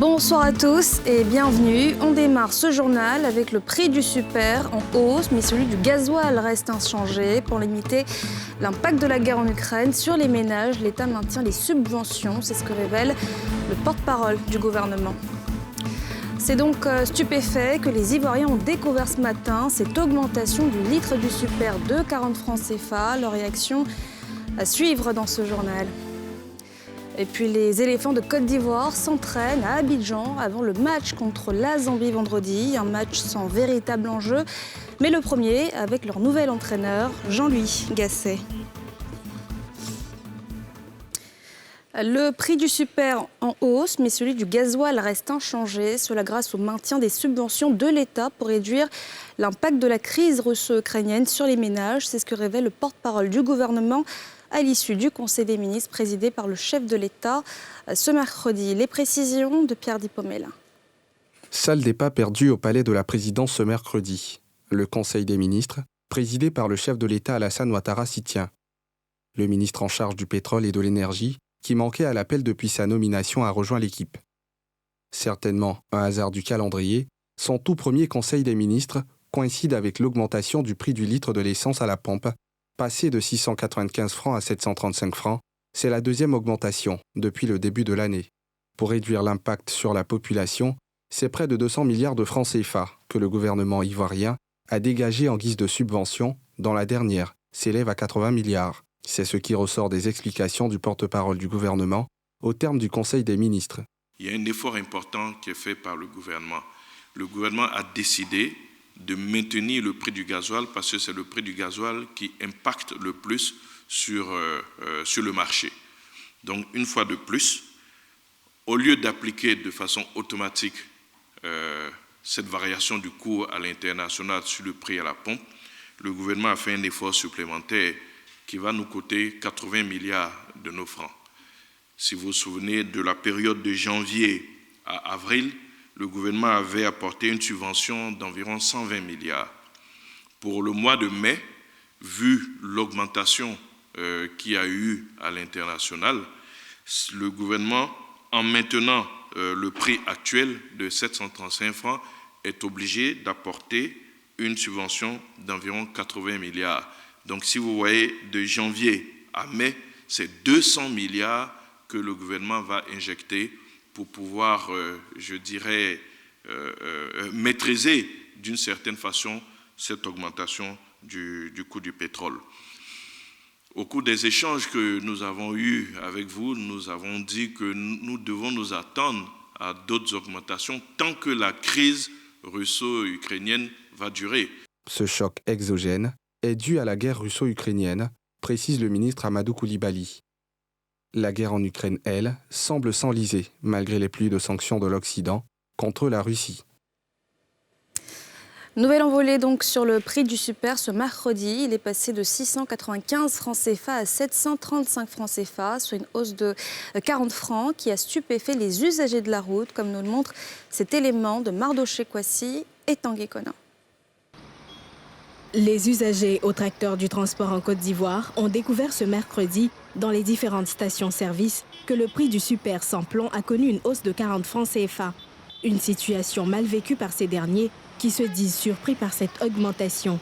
Bonsoir à tous et bienvenue. On démarre ce journal avec le prix du super en hausse, mais celui du gasoil reste inchangé. Pour limiter l'impact de la guerre en Ukraine sur les ménages, l'État maintient les subventions. C'est ce que révèle le porte-parole du gouvernement. C'est donc stupéfait que les Ivoiriens ont découvert ce matin cette augmentation du litre du super de 40 francs CFA. Leur réaction à suivre dans ce journal. Et puis les éléphants de Côte d'Ivoire s'entraînent à Abidjan avant le match contre la Zambie vendredi. Un match sans véritable enjeu, mais le premier avec leur nouvel entraîneur, Jean-Louis Gasset. Le prix du super en hausse, mais celui du gasoil reste inchangé. Cela grâce au maintien des subventions de l'État pour réduire l'impact de la crise russo-ukrainienne sur les ménages. C'est ce que révèle le porte-parole du gouvernement à l'issue du Conseil des ministres présidé par le chef de l'État ce mercredi. Les précisions de Pierre Dipomel. Salle des pas perdue au palais de la présidence ce mercredi. Le Conseil des ministres, présidé par le chef de l'État Alassane Ouattara, s'y tient. Le ministre en charge du pétrole et de l'énergie, qui manquait à l'appel depuis sa nomination, a rejoint l'équipe. Certainement un hasard du calendrier, son tout premier Conseil des ministres coïncide avec l'augmentation du prix du litre de l'essence à la pompe, passé de 695 francs à 735 francs, c'est la deuxième augmentation depuis le début de l'année. Pour réduire l'impact sur la population, c'est près de 200 milliards de francs CFA que le gouvernement ivoirien a dégagé en guise de subvention, dont la dernière s'élève à 80 milliards. C'est ce qui ressort des explications du porte-parole du gouvernement au terme du Conseil des ministres. Il y a un effort important qui est fait par le gouvernement. Le gouvernement a décidé de maintenir le prix du gasoil parce que c'est le prix du gasoil qui impacte le plus sur le marché. Donc, une fois de plus, au lieu d'appliquer de façon automatique cette variation du cours à l'international sur le prix à la pompe, le gouvernement a fait un effort supplémentaire qui va nous coûter 80 milliards de nos francs. Si vous vous souvenez de la période de janvier à avril, le gouvernement avait apporté une subvention d'environ 120 milliards. Pour le mois de mai, vu l'augmentation qu'il y a eu à l'international, le gouvernement, en maintenant le prix actuel de 735 francs, est obligé d'apporter une subvention d'environ 80 milliards. Donc si vous voyez, de janvier à mai, c'est 200 milliards que le gouvernement va injecter pour pouvoir, maîtriser d'une certaine façon cette augmentation du coût du pétrole. Au cours des échanges que nous avons eus avec vous, nous avons dit que nous devons nous attendre à d'autres augmentations tant que la crise russo-ukrainienne va durer. Ce choc exogène est dû à la guerre russo-ukrainienne, précise le ministre Amadou Koulibaly. La guerre en Ukraine, elle, semble s'enliser, malgré les pluies de sanctions de l'Occident contre la Russie. Nouvelle envolée donc sur le prix du super ce mercredi. Il est passé de 695 francs CFA à 735 francs CFA, soit une hausse de 40 francs qui a stupéfait les usagers de la route, comme nous le montre cet élément de Mardoché Kwasi et Tanguy Konan. Les usagers au tracteur du transport en Côte d'Ivoire ont découvert ce mercredi, dans les différentes stations-service, que le prix du super sans plomb a connu une hausse de 40 francs CFA. Une situation mal vécue par ces derniers qui se disent surpris par cette augmentation.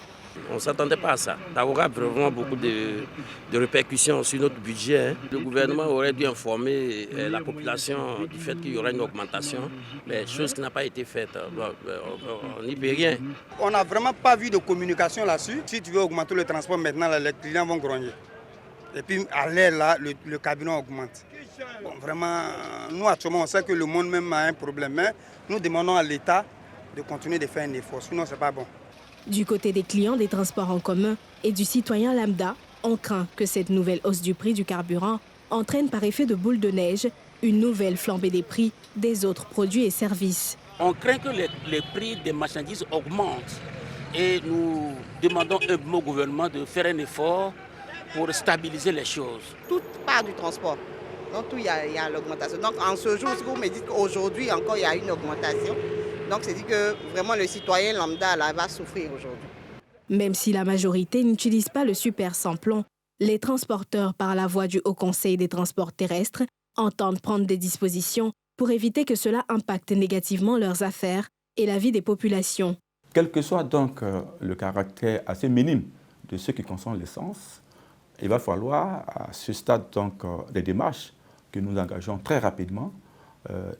On ne s'attendait pas à ça. Ça aura vraiment beaucoup de répercussions sur notre budget. Le gouvernement aurait dû informer la population du fait qu'il y aura une augmentation, mais chose qui n'a pas été faite. On n'y peut rien. On n'a vraiment pas vu de communication là-dessus. Si tu veux augmenter le transport maintenant, les clients vont grogner. Et puis à l'air là, le cabinet augmente. Bon, vraiment, nous actuellement, on sait que le monde même a un problème, mais nous demandons à l'État de continuer de faire un effort, sinon c'est pas bon. Du côté des clients des transports en commun et du citoyen lambda, on craint que cette nouvelle hausse du prix du carburant entraîne par effet de boule de neige une nouvelle flambée des prix des autres produits et services. On craint que les prix des marchandises augmentent et nous demandons au gouvernement de faire un effort pour stabiliser les choses. Toute part du transport, donc tout il y a l'augmentation. Donc en ce jour, si vous me dites qu'aujourd'hui encore il y a une augmentation, donc c'est dit que vraiment le citoyen lambda là, va souffrir aujourd'hui. Même si la majorité n'utilise pas le super sans plomb, les transporteurs, par la voie du Haut Conseil des transports terrestres, entendent prendre des dispositions pour éviter que cela impacte négativement leurs affaires et la vie des populations. Quel que soit donc le caractère assez minime de ceux qui consomment l'essence, il va falloir à ce stade donc des démarches que nous engageons très rapidement,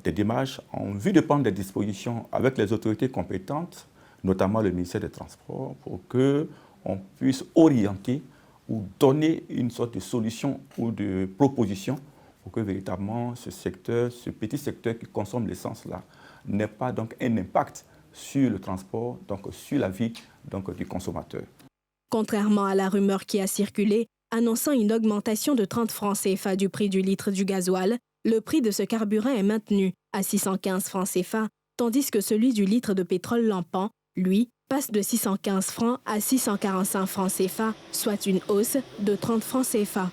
des démarches en vue de prendre des dispositions avec les autorités compétentes, notamment le ministère des Transports, pour qu'on puisse orienter ou donner une sorte de solution ou de proposition pour que véritablement ce secteur, ce petit secteur qui consomme l'essence-là, n'ait pas donc un impact sur le transport, donc sur la vie donc, du consommateur. Contrairement à la rumeur qui a circulé, annonçant une augmentation de 30 francs CFA du prix du litre du gasoil, le prix de ce carburant est maintenu à 615 francs CFA, tandis que celui du litre de pétrole lampant, lui, passe de 615 francs à 645 francs CFA, soit une hausse de 30 francs CFA.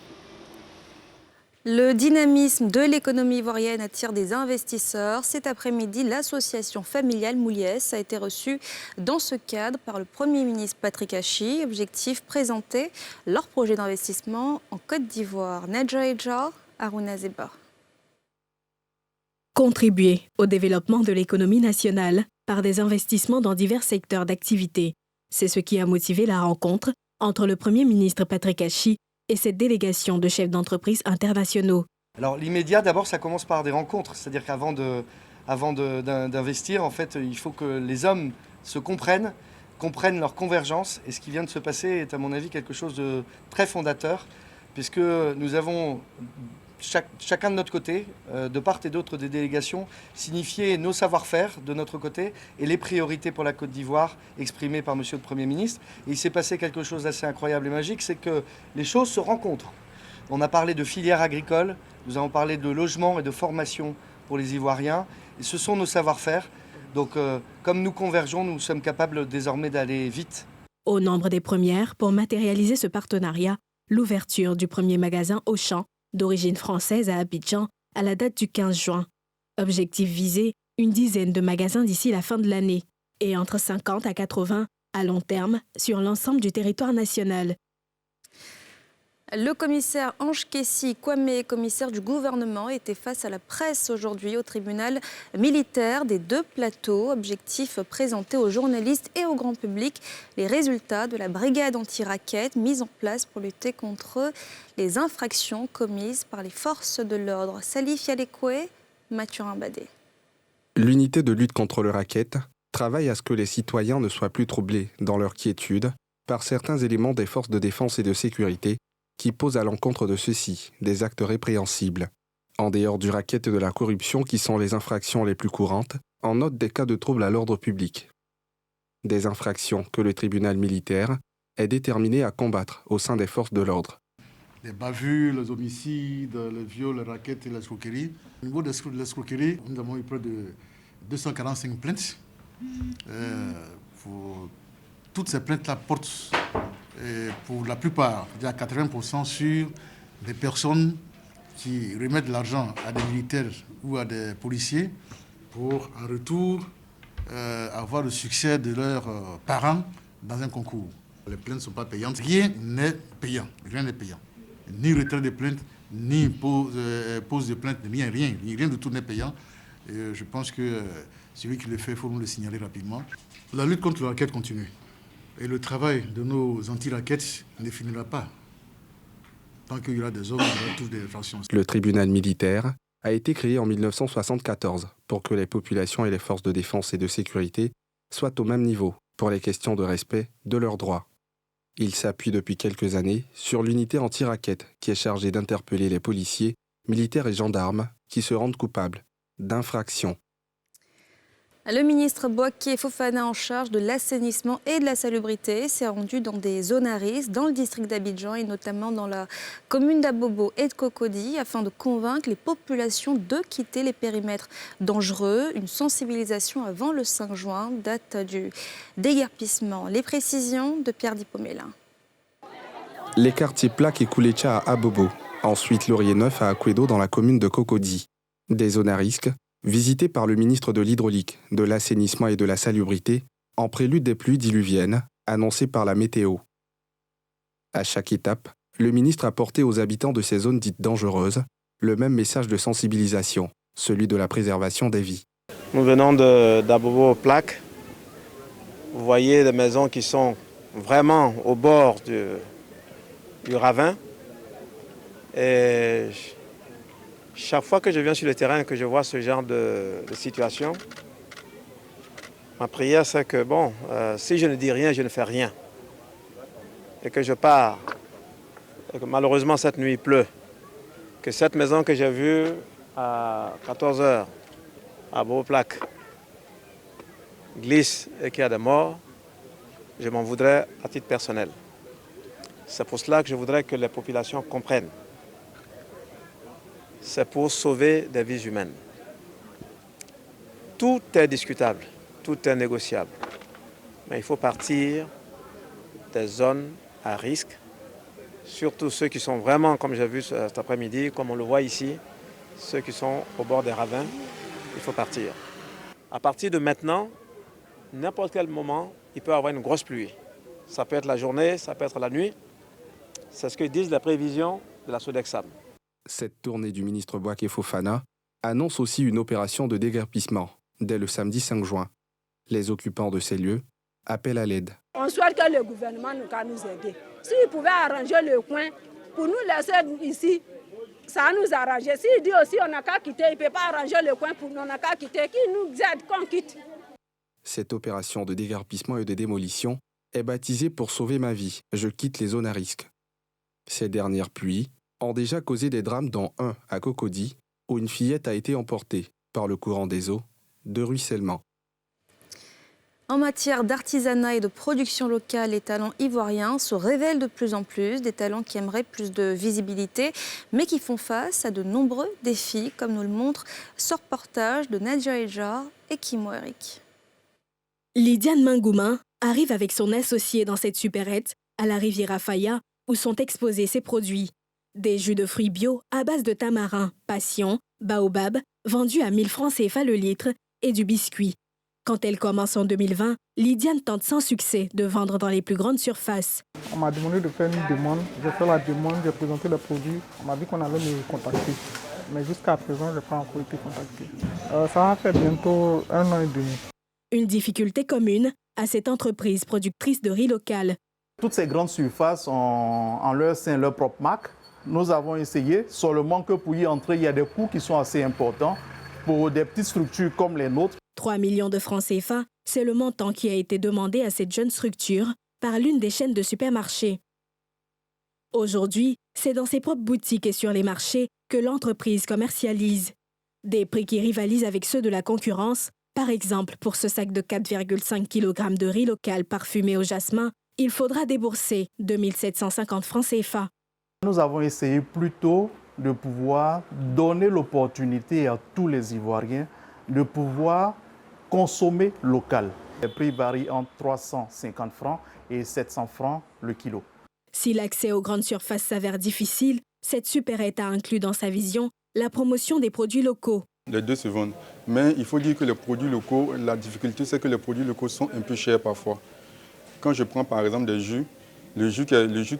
Le dynamisme de l'économie ivoirienne attire des investisseurs. Cet après-midi, l'association familiale Mouliès a été reçue dans ce cadre par le Premier ministre Patrick Hachi. Objectif, présenter leur projet d'investissement en Côte d'Ivoire. Nadja Edjar, Harouna Zeba. Contribuer au développement de l'économie nationale par des investissements dans divers secteurs d'activité. C'est ce qui a motivé la rencontre entre le Premier ministre Patrick Hachi et cette délégation de chefs d'entreprise internationaux. Alors l'immédiat, d'abord, ça commence par des rencontres. C'est-à-dire qu'avant d'investir, en fait, il faut que les hommes se comprennent leur convergence. Et ce qui vient de se passer est, à mon avis, quelque chose de très fondateur, puisque nous avons chacun de notre côté, de part et d'autre des délégations, signifié nos savoir-faire de notre côté et les priorités pour la Côte d'Ivoire exprimées par Monsieur le Premier ministre. Et il s'est passé quelque chose d'assez incroyable et magique, c'est que les choses se rencontrent. On a parlé de filière agricole, nous avons parlé de logement et de formation pour les Ivoiriens. Et ce sont nos savoir-faire. Donc, comme nous convergeons, nous sommes capables désormais d'aller vite. Au nombre des premières, pour matérialiser ce partenariat, l'ouverture du premier magasin Auchan, d'origine française à Abidjan, à la date du 15 juin. Objectif visé, une dizaine de magasins d'ici la fin de l'année et entre 50 à 80 à long terme sur l'ensemble du territoire national. Le commissaire Ange Kessi Kwame, commissaire du gouvernement, était face à la presse aujourd'hui au tribunal militaire des deux plateaux. Objectif, présenter aux journalistes et au grand public les résultats de la brigade anti-raquettes mise en place pour lutter contre les infractions commises par les forces de l'ordre. Salif Yalekwe, Mathurin Badé. L'unité de lutte contre le racket travaille à ce que les citoyens ne soient plus troublés dans leur quiétude par certains éléments des forces de défense et de sécurité qui posent à l'encontre de ceux-ci des actes répréhensibles. En dehors du racket et de la corruption qui sont les infractions les plus courantes, on note des cas de troubles à l'ordre public. Des infractions que le tribunal militaire est déterminé à combattre au sein des forces de l'ordre. Les bavures, les homicides, les viols, les rackets et l'escroquerie. Au niveau de l'escroquerie, nous avons eu près de 245 plaintes. Toutes ces plaintes-là portent, pour la plupart, à 80% sur des personnes qui remettent de l'argent à des militaires ou à des policiers pour, en retour, avoir le succès de leurs parents dans un concours. Les plaintes ne sont pas payantes. Rien n'est payant. Rien n'est payant. Ni retrait de plainte, ni pose de plainte, rien de tout n'est payant. Et je pense que celui qui le fait, il faut nous le signaler rapidement. La lutte contre la raquette continue. Et le travail de nos anti-raquettes ne finira pas. Tant qu'il y aura des hommes, il y aura toujours des infractions. Le tribunal militaire a été créé en 1974 pour que les populations et les forces de défense et de sécurité soient au même niveau pour les questions de respect de leurs droits. Il s'appuie depuis quelques années sur l'unité anti-raquette qui est chargée d'interpeller les policiers, militaires et gendarmes qui se rendent coupables d'infractions. Le ministre Bouaké Fofana, en charge de l'assainissement et de la salubrité, s'est rendu dans des zones à risque dans le district d'Abidjan et notamment dans la commune d'Abobo et de Cocody afin de convaincre les populations de quitter les périmètres dangereux. Une sensibilisation avant le 5 juin, date du déguerpissement. Les précisions de Pierre Dipomélin. Les quartiers Plaque et Koulécha à Abobo, ensuite Laurier Neuf à Akwedo dans la commune de Cocody. Des zones à risque visité par le ministre de l'Hydraulique, de l'Assainissement et de la Salubrité, en prélude des pluies diluviennes annoncées par la météo. À chaque étape, le ministre a porté aux habitants de ces zones dites dangereuses le même message de sensibilisation celui de la préservation des vies. Nous venons d'Abobo-Plaque. Vous voyez des maisons qui sont vraiment au bord du ravin. Et chaque fois que je viens sur le terrain et que je vois ce genre de situation, ma prière c'est que si je ne dis rien, je ne fais rien. Et que je pars. Et que malheureusement cette nuit il pleut. Que cette maison que j'ai vue à 14h à Abobo-Plaque glisse et qu'il y a des morts, je m'en voudrais à titre personnel. C'est pour cela que je voudrais que les populations comprennent. C'est pour sauver des vies humaines. Tout est discutable, tout est négociable. Mais il faut partir des zones à risque, surtout ceux qui sont vraiment, comme j'ai vu cet après-midi, comme on le voit ici, ceux qui sont au bord des ravins, il faut partir. À partir de maintenant, n'importe quel moment, il peut y avoir une grosse pluie. Ça peut être la journée, ça peut être la nuit. C'est ce que disent les prévisions de la Sodexam. Cette tournée du ministre Bouaké Fofana annonce aussi une opération de déguerpissement dès le samedi 5 juin. Les occupants de ces lieux appellent à l'aide. On souhaite que le gouvernement nous aide. S'il pouvait arranger le coin, pour nous laisser ici, ça nous arrangeait. S'il dit aussi on n'a qu'à quitter, il ne peut pas arranger le coin pour nous, on n'a qu'à quitter. Qui nous aide qu'on quitte? Cette opération de déguerpissement et de démolition est baptisée pour sauver ma vie. Je quitte les zones à risque. Ces dernières pluies ont déjà causé des drames dont un à Cocody, où une fillette a été emportée par le courant des eaux de ruissellement. En matière d'artisanat et de production locale, les talents ivoiriens se révèlent de plus en plus, des talents qui aimeraient plus de visibilité, mais qui font face à de nombreux défis, comme nous le montre ce reportage de Nadia Ejar et Kimo Eric. Lydiane Mangoumin arrive avec son associé dans cette supérette à la Riviera Faya, où sont exposés ses produits. Des jus de fruits bio à base de tamarin, passion, baobab, vendus à 1000 francs CFA le litre, et du biscuit. Quand elle commence en 2020, Lydiane tente sans succès de vendre dans les plus grandes surfaces. On m'a demandé de faire une demande. J'ai fait la demande, j'ai présenté les produits. On m'a dit qu'on allait me contacter. Mais jusqu'à présent, je n'ai pas encore été contacté. Ça va faire bientôt 1 an et demi. Une difficulté commune à cette entreprise productrice de riz local. Toutes ces grandes surfaces ont en leur sein leur propre marque. Nous avons essayé, seulement que pour y entrer, il y a des coûts qui sont assez importants. Pour des petites structures comme les nôtres, 3 millions de francs CFA, c'est le montant qui a été demandé à cette jeune structure par l'une des chaînes de supermarchés. Aujourd'hui, c'est dans ses propres boutiques et sur les marchés que l'entreprise commercialise. Des prix qui rivalisent avec ceux de la concurrence. Par exemple, pour ce sac de 4,5 kg de riz local parfumé au jasmin, il faudra débourser 2 750 francs CFA. Nous avons essayé plutôt de pouvoir donner l'opportunité à tous les Ivoiriens de pouvoir consommer local. Les prix varient entre 350 francs et 700 francs le kilo. Si l'accès aux grandes surfaces s'avère difficile, cette supérette a inclus dans sa vision la promotion des produits locaux. Les deux se vendent, mais il faut dire que les produits locaux, la difficulté c'est que les produits locaux sont un peu chers parfois. Quand je prends par exemple des jus, le jus qui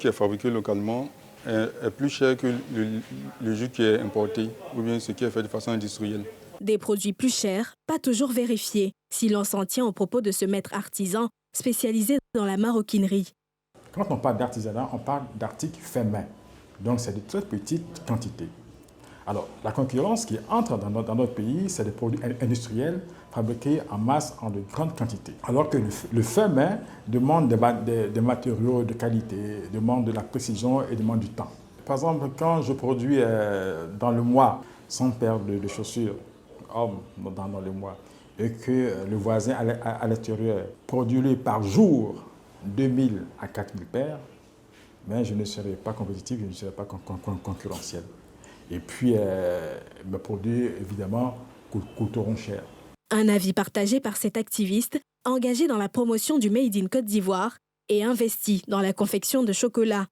est fabriqué localement est plus cher que le jus qui est importé ou bien ce qui est fait de façon industrielle. Des produits plus chers, pas toujours vérifiés, si l'on s'en tient aux propos de ce maître artisan spécialisé dans la maroquinerie. Quand on parle d'artisanat, on parle d'articles faits main. Donc c'est de très petites quantités. Alors la concurrence qui entre dans notre pays, c'est des produits industriels fabriqués en masse en de grandes quantités. Alors que le fait main demande des matériaux de qualité, demande de la précision et demande du temps. Par exemple, quand je produis dans le mois 100 paires de chaussures, dans le mois, et que le voisin à l'extérieur produit par jour 2000 à 4000 paires, mais je ne serai pas compétitif, je ne serai pas concurrentiel. Et puis, mes produits, évidemment, coûteront cher. Un avis partagé par cet activiste engagé dans la promotion du Made in Côte d'Ivoire et investi dans la confection de chocolat.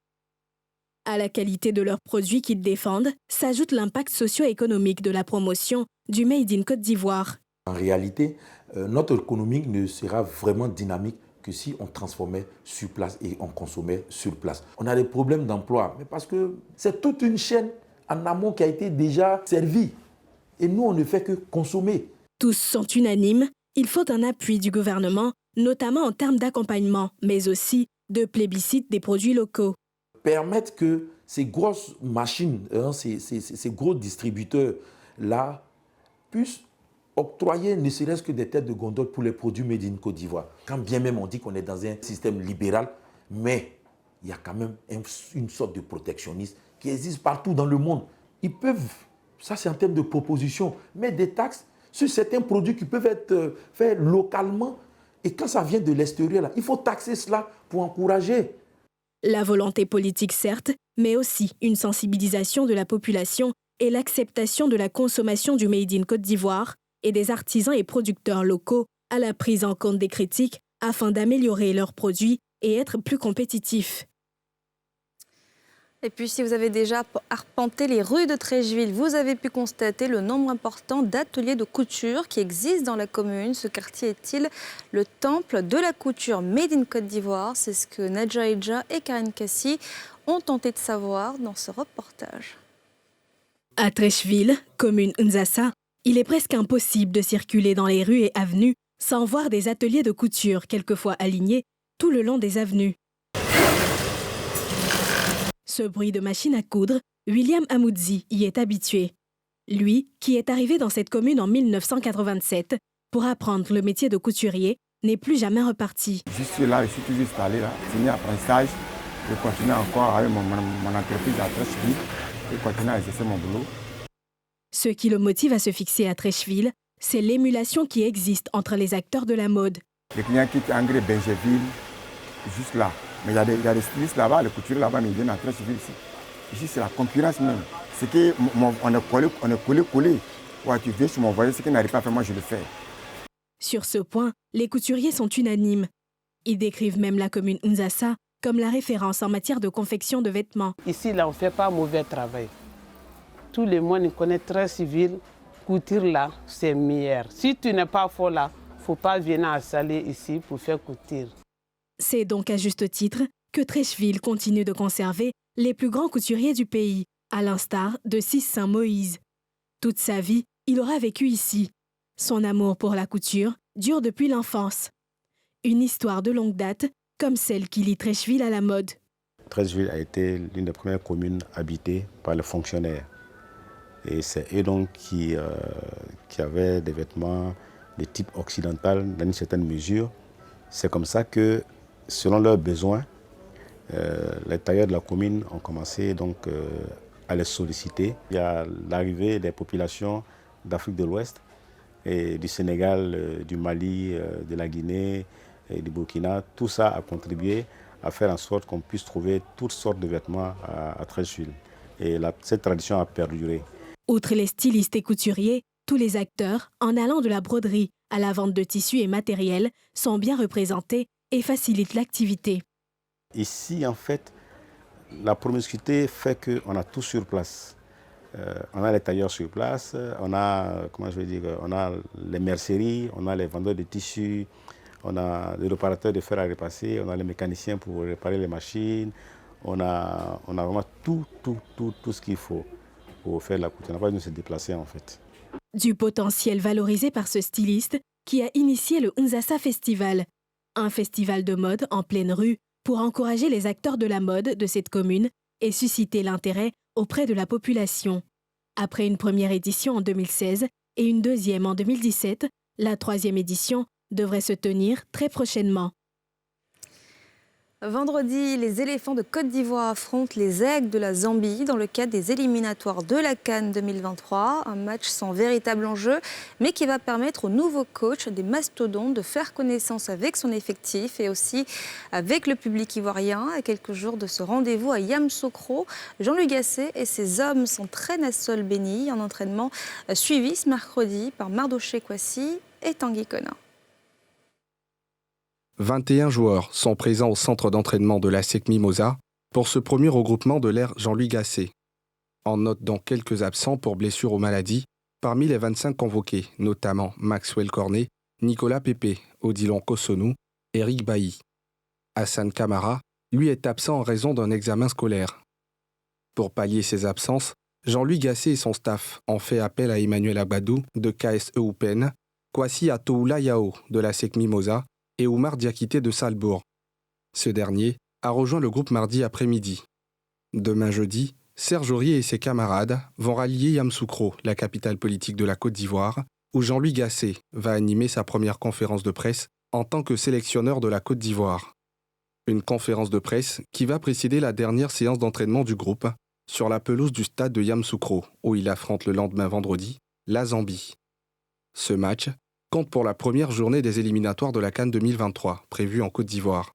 À la qualité de leurs produits qu'ils défendent s'ajoute l'impact socio-économique de la promotion du Made in Côte d'Ivoire. En réalité, notre économie ne sera vraiment dynamique que si on transformait sur place et on consommait sur place. On a des problèmes d'emploi, mais parce que c'est toute une chaîne en amont qui a été déjà servie. Et nous, on ne fait que consommer. Tous sont unanimes, il faut un appui du gouvernement, notamment en termes d'accompagnement, mais aussi de plébiscite des produits locaux. Permettre que ces grosses machines, ces gros distributeurs-là, puissent octroyer ne serait-ce que des têtes de gondole pour les produits made in Côte d'Ivoire. Quand bien même on dit qu'on est dans un système libéral, mais il y a quand même une sorte de protectionnisme qui existe partout dans le monde. Ils peuvent, ça c'est en termes de proposition, mettre des taxes sur certains produits qui peuvent être faits localement. Et quand ça vient de l'extérieur, là, il faut taxer cela pour encourager. La volonté politique, certes, mais aussi une sensibilisation de la population et l'acceptation de la consommation du Made in Côte d'Ivoire et des artisans et producteurs locaux à la prise en compte des critiques afin d'améliorer leurs produits et être plus compétitifs. Et puis, si vous avez déjà arpenté les rues de Treichville, vous avez pu constater le nombre important d'ateliers de couture qui existent dans la commune. Ce quartier est-il le temple de la couture Made in Côte d'Ivoire? C'est ce que Nadja Edja et Karine Kassi ont tenté de savoir dans ce reportage. À Treichville, commune Nzassa, il est presque impossible de circuler dans les rues et avenues sans voir des ateliers de couture, quelquefois alignés tout le long des avenues. Ce bruit de machine à coudre, William Amoudzi y est habitué. Lui, qui est arrivé dans cette commune en 1987 pour apprendre le métier de couturier, n'est plus jamais reparti. Je suis là, je suis toujours installé là, fini l'apprentissage, je continue encore avec mon entreprise à Treichville, je continue à exercer mon boulot. Ce qui le motive à se fixer à Treichville, c'est l'émulation qui existe entre les acteurs de la mode. Les clients quittent Angers, Benjerville, juste là. Mais il y a des stylistes là-bas, les couturiers là-bas, mais ils viennent à Treichville ici. Ici, c'est la concurrence même. C'est qu'on est collé. Ouais, tu viens sur mon voyage, ce qui n'arrive pas à faire, moi je le fais. Sur ce point, les couturiers sont unanimes. Ils décrivent même la commune Nzassa comme la référence en matière de confection de vêtements. Ici, là, on ne fait pas mauvais travail. Tout le monde connaît Treichville. Couture là, c'est meilleur. Si tu n'es pas fort là, il ne faut pas venir installer ici pour faire couture. C'est donc à juste titre que Treichville continue de conserver les plus grands couturiers du pays, à l'instar de Cis Saint-Moïse. Toute sa vie, il aura vécu ici. Son amour pour la couture dure depuis l'enfance. Une histoire de longue date, comme celle qui lie Treichville à la mode. Treichville a été l'une des premières communes habitées par les fonctionnaires. Et c'est eux donc qui avaient des vêtements de type occidental dans une certaine mesure. C'est comme ça que, selon leurs besoins, les tailleurs de la commune ont commencé donc à les solliciter. Il y a l'arrivée des populations d'Afrique de l'Ouest, et du Sénégal, du Mali, de la Guinée et du Burkina. Tout ça a contribué à faire en sorte qu'on puisse trouver toutes sortes de vêtements à Treichville. Et cette tradition a perduré. Outre les stylistes et couturiers, tous les acteurs, en allant de la broderie à la vente de tissus et matériel, sont bien représentés et facilitent l'activité. Ici, en fait, la promiscuité fait qu'on a tout sur place. On a les tailleurs sur place, on a les merceries, on a les vendeurs de tissus, on a les réparateurs de fer à repasser, on a les mécaniciens pour réparer les machines, on a vraiment tout ce qu'il faut pour faire la couture. On n'a pas besoin de se déplacer en fait. Du potentiel valorisé par ce styliste qui a initié le Nzassa Festival, un festival de mode en pleine rue pour encourager les acteurs de la mode de cette commune et susciter l'intérêt auprès de la population. Après une première édition en 2016 et une deuxième en 2017, la troisième édition devrait se tenir très prochainement. Vendredi, les éléphants de Côte d'Ivoire affrontent les aigles de la Zambie dans le cadre des éliminatoires de la CAN 2023. Un match sans véritable enjeu, mais qui va permettre au nouveau coach des mastodontes de faire connaissance avec son effectif et aussi avec le public ivoirien. À quelques jours de ce rendez-vous à Yamoussoukro, Jean-Luc Gasset et ses hommes s'entraînent à Sol Béni, un entraînement suivi ce mercredi par Mardoché Kwasi et Tanguy Kona. 21 joueurs sont présents au centre d'entraînement de l'ASEC Mimosa pour ce premier regroupement de l'ère Jean-Louis Gasset. On note donc quelques absents pour blessures ou maladies, parmi les 25 convoqués, notamment Maxwell Cornet, Nicolas Pépé, Odilon Kossonou, Eric Bailly. Hassan Kamara, lui, est absent en raison d'un examen scolaire. Pour pallier ces absences, Jean-Louis Gasset et son staff ont fait appel à Emmanuel Abadou de KSE Oupen, Kwasi Atoula Yao de la SEC Mimosa et Oumar Diakité de Salbourg. Ce dernier a rejoint le groupe mardi après-midi. Demain jeudi, Serge Aurier et ses camarades vont rallier Yamoussoukro, la capitale politique de la Côte d'Ivoire, où Jean-Louis Gasset va animer sa première conférence de presse en tant que sélectionneur de la Côte d'Ivoire. Une conférence de presse qui va précéder la dernière séance d'entraînement du groupe sur la pelouse du stade de Yamoussoukro, où il affronte le lendemain vendredi la Zambie. Ce match compte pour la première journée des éliminatoires de la CAN 2023, prévue en Côte d'Ivoire.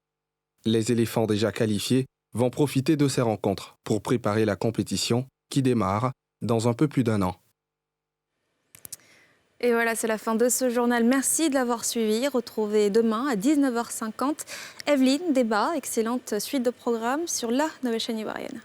Les éléphants déjà qualifiés vont profiter de ces rencontres pour préparer la compétition qui démarre dans un peu plus d'1 an. Et voilà, c'est la fin de ce journal. Merci de l'avoir suivi. Retrouvez demain à 19h50 Evelyne, débat, excellente suite de programme sur la nouvelle chaîne ivoirienne.